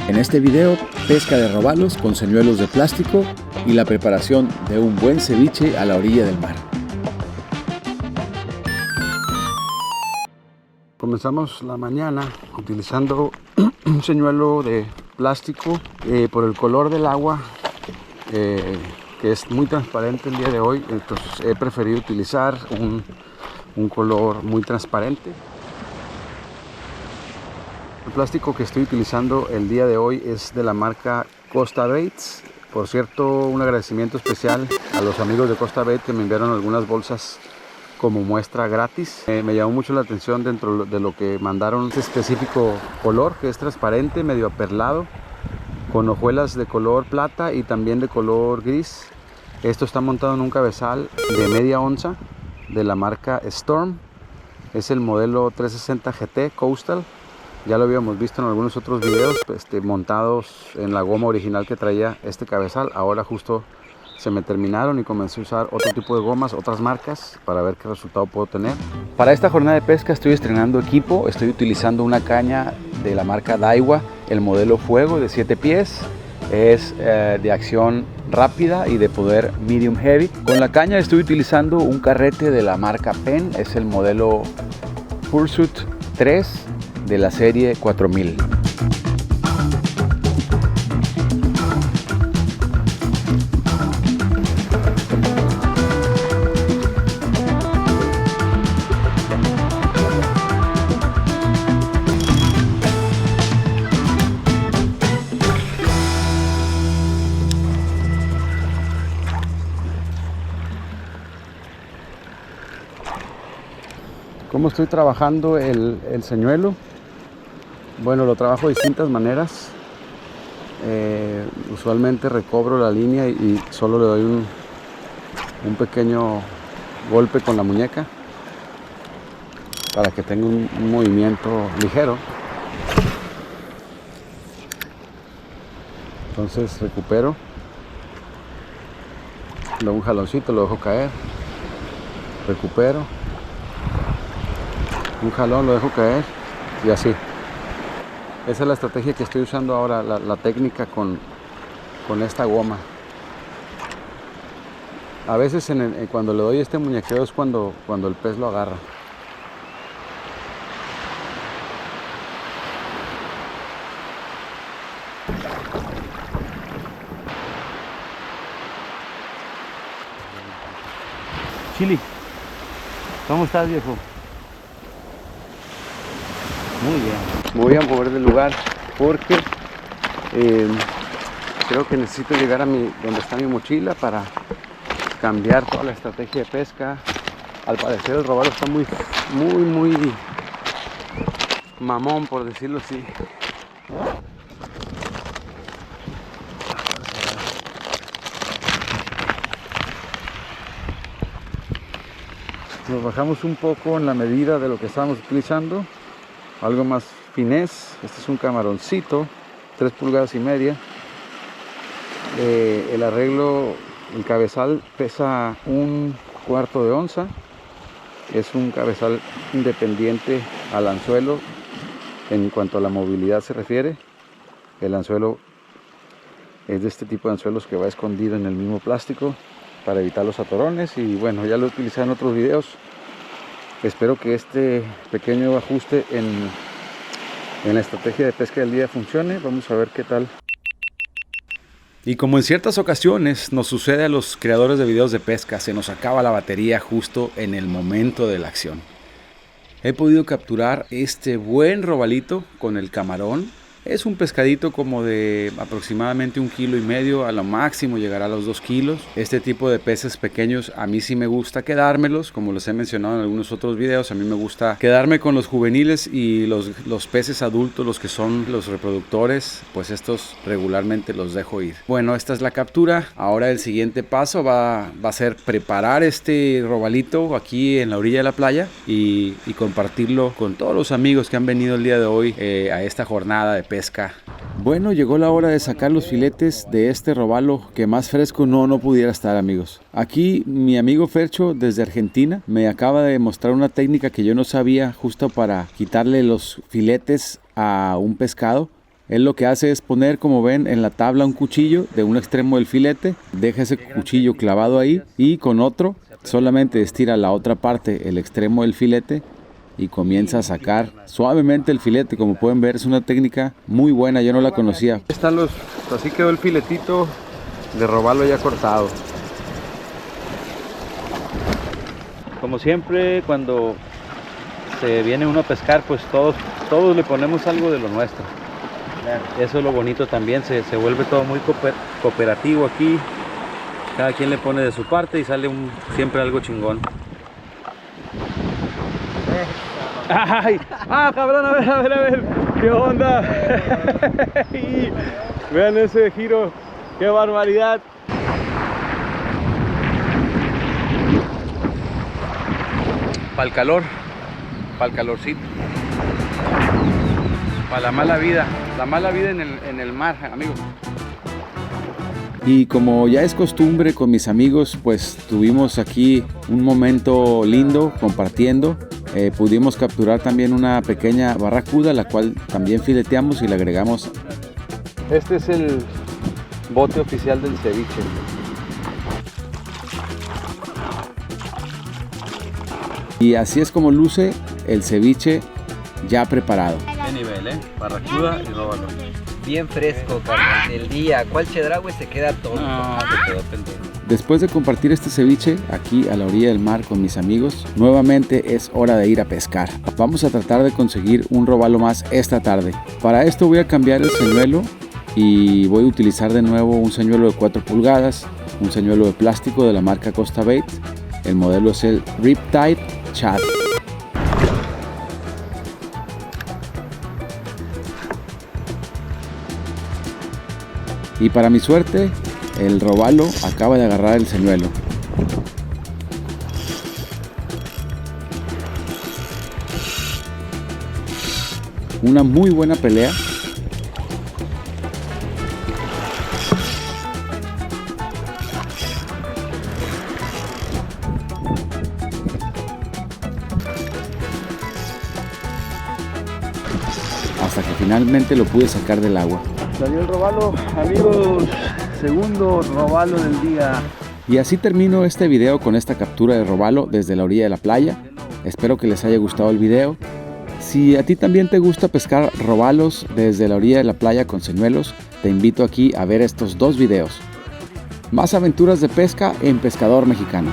En este video, pesca de robalos con señuelos de plástico y la preparación de un buen ceviche a la orilla del mar. Comenzamos la mañana utilizando un señuelo de plástico por el color del agua, que es muy transparente el día de hoy. Entonces he preferido utilizar un color muy transparente. El plástico que estoy utilizando el día de hoy es de la marca Costa Baits. Por cierto, un agradecimiento especial a los amigos de Costa Bait que me enviaron algunas bolsas como muestra gratis. Me llamó mucho la atención dentro de lo que mandaron este específico color, que es transparente, medio aperlado, con hojuelas de color plata y también de color gris. Esto está montado en un cabezal de media onza de la marca Storm. Es el modelo 360 GT Coastal. Ya lo habíamos visto en algunos otros videos, montados en la goma original que traía este cabezal. Ahora justo se me terminaron y comencé a usar otro tipo de gomas, otras marcas, para ver qué resultado puedo tener. Para esta jornada de pesca estoy estrenando equipo. Estoy utilizando una caña de la marca Daiwa, el modelo Fuego de 7 pies. Es de acción rápida y de poder medium heavy. Con la caña estoy utilizando un carrete de la marca Penn. Es el modelo Pursuit 3 de la serie 4000. ¿Cómo estoy trabajando el señuelo? Bueno, lo trabajo de distintas maneras. Usualmente recobro la línea y solo le doy un pequeño golpe con la muñeca para que tenga un movimiento ligero. Entonces recupero, le doy un jaloncito, lo dejo caer, recupero, un jalón, lo dejo caer y así. Esa es la estrategia que estoy usando ahora, la técnica con esta goma. A veces cuando le doy este muñequeo es cuando el pez lo agarra. Chili, ¿cómo estás, viejo? Muy bien. Me voy a mover del lugar porque creo que necesito llegar a donde está mi mochila para cambiar toda la estrategia de pesca. Al parecer el robalo está muy mamón, por decirlo así. Nos bajamos un poco en la medida de lo que estábamos utilizando. Algo más finés. Este es un camaroncito, 3 pulgadas y media. El arreglo, el cabezal pesa 1/4 de onza. Es un cabezal independiente al anzuelo en cuanto a la movilidad se refiere. El anzuelo es de este tipo de anzuelos que va escondido en el mismo plástico para evitar los atorones, y bueno, ya lo he utilizado en otros videos. Espero que este pequeño ajuste en la estrategia de pesca del día funcione. Vamos a ver qué tal. Y como en ciertas ocasiones nos sucede a los creadores de videos de pesca, se nos acaba la batería justo en el momento de la acción. He podido capturar este buen robalito con el camarón. Es un pescadito como de aproximadamente 1,5 kilos, a lo máximo llegará a los 2 kilos. Este tipo de peces pequeños a mí sí me gusta quedármelos, como les he mencionado en algunos otros videos. A mí me gusta quedarme con los juveniles y los peces adultos, los que son los reproductores, pues estos regularmente los dejo ir. Bueno, esta es la captura. Ahora el siguiente paso va a ser preparar este robalito aquí en la orilla de la playa y compartirlo con todos los amigos que han venido el día de hoy a esta jornada de pesca. Bueno, llegó la hora de sacar los filetes de este robalo, que más fresco no pudiera estar, amigos. Aquí mi amigo Fercho desde Argentina me acaba de mostrar una técnica que yo no sabía, justo para quitarle los filetes a un pescado. Él lo que hace es poner, como ven, en la tabla un cuchillo de un extremo del filete, deja ese cuchillo clavado ahí y con otro solamente estira la otra parte, el extremo del filete, y comienza a sacar suavemente el filete. Como pueden ver, es una técnica muy buena, yo no la conocía. Así quedó el filetito de robalo ya cortado. Como siempre, cuando se viene uno a pescar, pues todos le ponemos algo de lo nuestro. Eso es lo bonito también, se vuelve todo muy cooperativo aquí. Cada quien le pone de su parte y sale siempre algo chingón. ¡Ay! ¡Ah, cabrón! A ver, ¿qué onda? Vean ese giro, ¡qué barbaridad! Para el calor, para el calorcito, para la mala vida en el mar, amigos. Y como ya es costumbre con mis amigos, pues tuvimos aquí un momento lindo compartiendo. Pudimos capturar también una pequeña barracuda, la cual también fileteamos y le agregamos. Este es el bote oficial del ceviche. Y así es como luce el ceviche ya preparado. ¿Qué nivel, barracuda y róbalo. Bien fresco, carnal, del día. ¿Cuál chedraui se queda tonto? No, te quedó pendiente. Después de compartir este ceviche aquí a la orilla del mar con mis amigos, nuevamente es hora de ir a pescar. Vamos a tratar de conseguir un robalo más esta tarde. Para esto voy a cambiar el señuelo y voy a utilizar de nuevo un señuelo de 4 pulgadas, un señuelo de plástico de la marca Costa Bait. El modelo es el Riptide Chat. Y para mi suerte, el robalo acaba de agarrar el señuelo. Una muy buena pelea. Hasta que finalmente lo pude sacar del agua. Salió el robalo, amigos. Segundo robalo del día. Y así termino este video con esta captura de robalo desde la orilla de la playa. Espero que les haya gustado el video. Si a ti también te gusta pescar robalos desde la orilla de la playa con señuelos, te invito aquí a ver estos dos videos. Más aventuras de pesca en Pescador Mexicano.